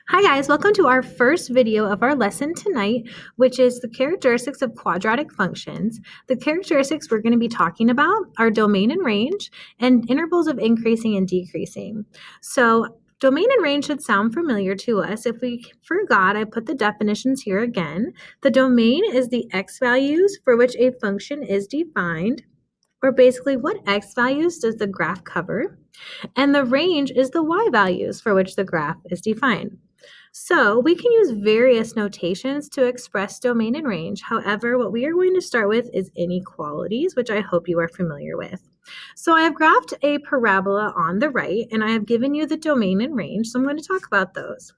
Hi guys, welcome to our first video of our lesson tonight, which is the characteristics of quadratic functions. The characteristics we're going to be talking about are domain and range and intervals of increasing and decreasing. So domain and range should sound familiar to us. If we forgot, I put the definitions here again. The domain is the x values for which a function is defined, or basically what x values does the graph cover, and the range is the y values for which the graph is defined. So we can use various notations to express domain and range. However, what we are going to start with is inequalities, which I hope you are familiar with. So I have graphed a parabola on the right, and I have given you the domain and range, so I'm going to talk about those.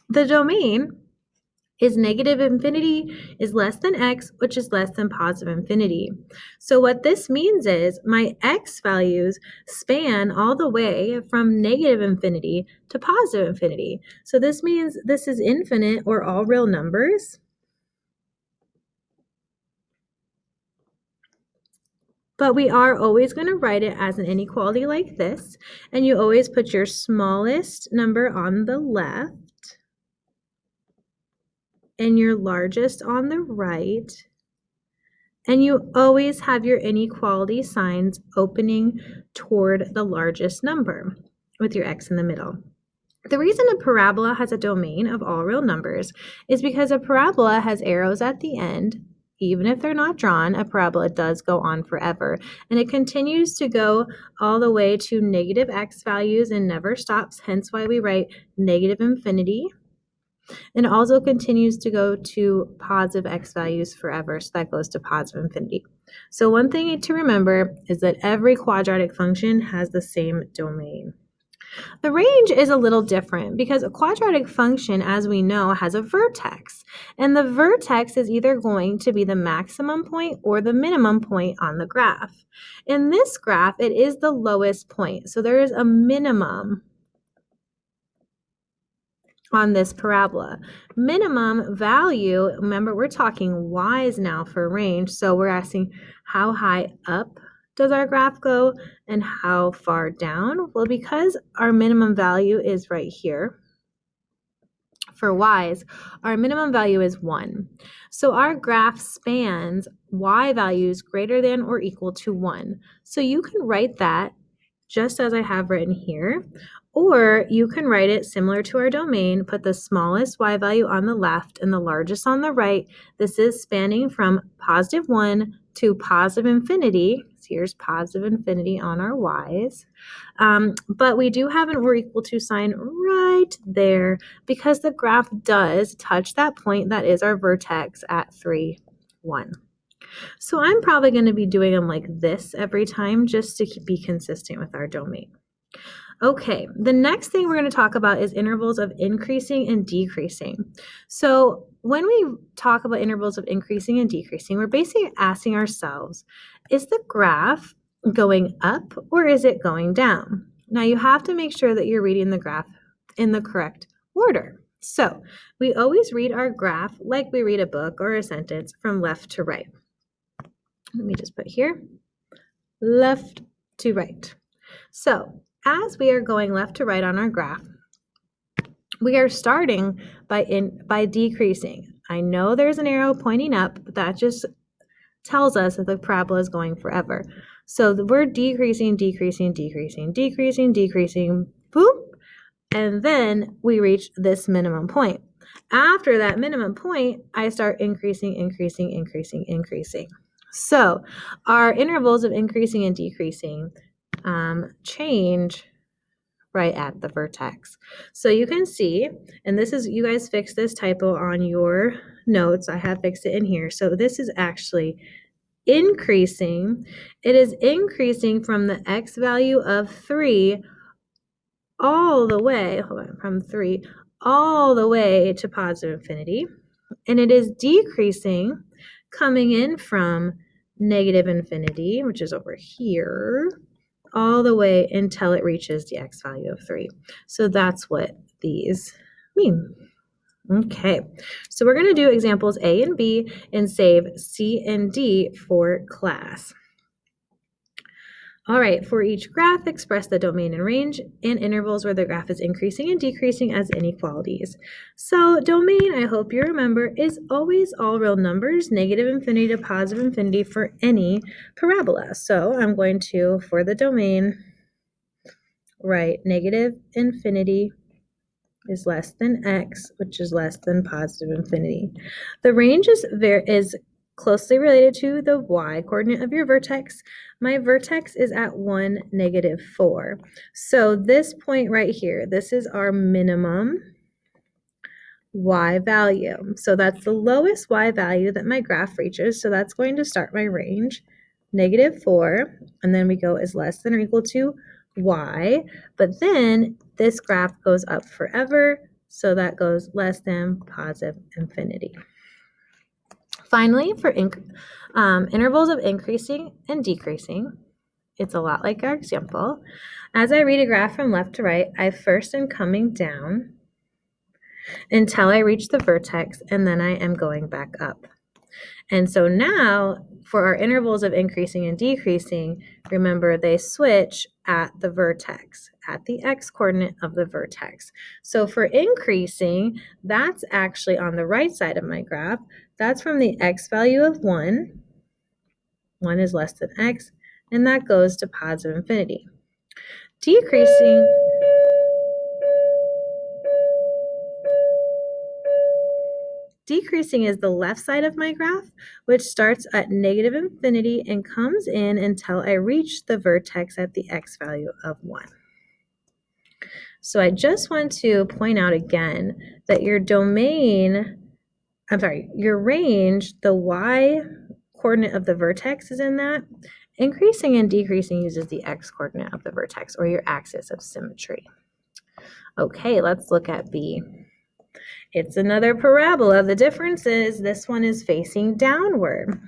The domain is negative infinity is less than x, which is less than positive infinity. So what this means is my x values span all the way from negative infinity to positive infinity. So this means this is infinite or all real numbers. But we are always going to write it as an inequality like this, and you always put your smallest number on the left and your largest on the right. And you always have your inequality signs opening toward the largest number with your x in the middle. The reason a parabola has a domain of all real numbers is because a parabola has arrows at the end. Even if they're not drawn, a parabola does go on forever, and it continues to go all the way to negative x values and never stops, hence why we write negative infinity. And also continues to go to positive x values forever, so that goes to positive infinity. So one thing to remember is that every quadratic function has the same domain. The range is a little different because a quadratic function, as we know, has a vertex. And the vertex is either going to be the maximum point or the minimum point on the graph. In this graph, it is the lowest point. So there is a minimum on this parabola. Minimum value, remember we're talking y's now for range, so we're asking how high up does our graph go and how far down? Well, because our minimum value is right here, for y's, our minimum value is 1. So our graph spans y values greater than or equal to 1. So you can write that just as I have written here, or you can write it similar to our domain, put the smallest y value on the left and the largest on the right. This is spanning from positive 1 to positive infinity. So here's positive infinity on our y's. But we do have an or equal to sign right there because the graph does touch that point that is our vertex at 3, 1. So I'm probably going to be doing them like this every time just to be consistent with our domain. Okay, the next thing we're going to talk about is intervals of increasing and decreasing. So when we talk about intervals of increasing and decreasing, we're basically asking ourselves, is the graph going up or is it going down? Now you have to make sure that you're reading the graph in the correct order. So we always read our graph like we read a book or a sentence from left to right. Let me just put here, left to right. So as we are going left to right on our graph, we are starting by decreasing. I know there's an arrow pointing up, but that just tells us that the parabola is going forever. So we're decreasing, decreasing, decreasing, decreasing, decreasing, boop, and then we reach this minimum point. After that minimum point, I start increasing, increasing, increasing, increasing. So our intervals of increasing and decreasing change right at the vertex. So you can see, and this is, you guys fix this typo on your notes. I have fixed it in here. So this is actually increasing. It is increasing from the x value of 3 all the way, from 3 all the way to positive infinity. And it is decreasing coming in from negative infinity, which is over here, all the way until it reaches the x value of 3. So that's what these mean. Okay, so we're going to do examples A and B and save C and D for class. All right, for each graph, express the domain and range and intervals where the graph is increasing and decreasing as inequalities. So domain, I hope you remember, is always all real numbers, negative infinity to positive infinity for any parabola. So I'm going to, for the domain, write negative infinity is less than x, which is less than positive infinity. The range is closely related to the y coordinate of your vertex. My vertex is at 1, -4. So this point right here, this is our minimum y value. So that's the lowest y value that my graph reaches. So that's going to start my range, -4, and then we go is less than or equal to y. But then this graph goes up forever, so that goes less than positive infinity. Finally, for intervals of increasing and decreasing, it's a lot like our example. As I read a graph from left to right, I first am coming down until I reach the vertex, and then I am going back up. And so now, for our intervals of increasing and decreasing, remember they switch at the vertex, at the x-coordinate of the vertex. So for increasing, that's actually on the right side of my graph. That's from the x value of 1. 1 is less than x, and that goes to positive infinity. Decreasing is the left side of my graph, which starts at negative infinity and comes in until I reach the vertex at the x value of 1. So I just want to point out again that your range, the y coordinate of the vertex is in that. Increasing and decreasing uses the x coordinate of the vertex, or your axis of symmetry. Okay, let's look at B. It's another parabola. The difference is this one is facing downward.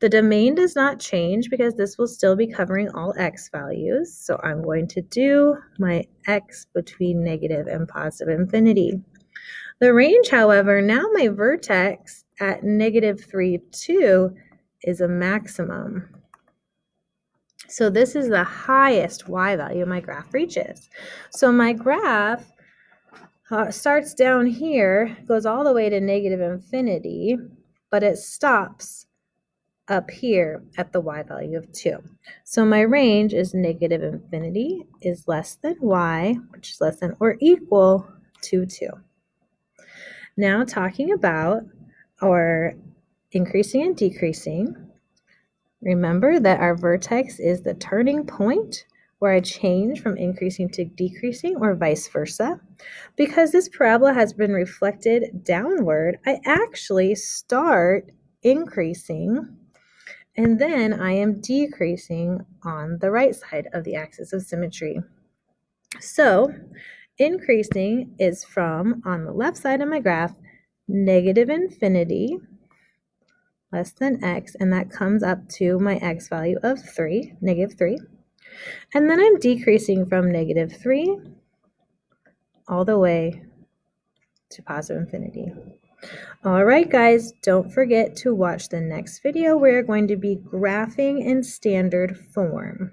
The domain does not change because this will still be covering all x values. So I'm going to do my x between negative and positive infinity. The range, however, now my vertex at -3, 2 is a maximum. So this is the highest y value my graph reaches. So my graph starts down here, goes all the way to negative infinity, but it stops up here at the y value of 2. So my range is negative infinity is less than y, which is less than or equal to 2. Now talking about our increasing and decreasing, remember that our vertex is the turning point where I change from increasing to decreasing or vice versa. Because this parabola has been reflected downward, I actually start increasing and then I am decreasing on the right side of the axis of symmetry. So increasing is from, on the left side of my graph, negative infinity less than x, and that comes up to my x value of 3, -3. And then I'm decreasing from -3 all the way to positive infinity. All right, guys, don't forget to watch the next video. We're going to be graphing in standard form.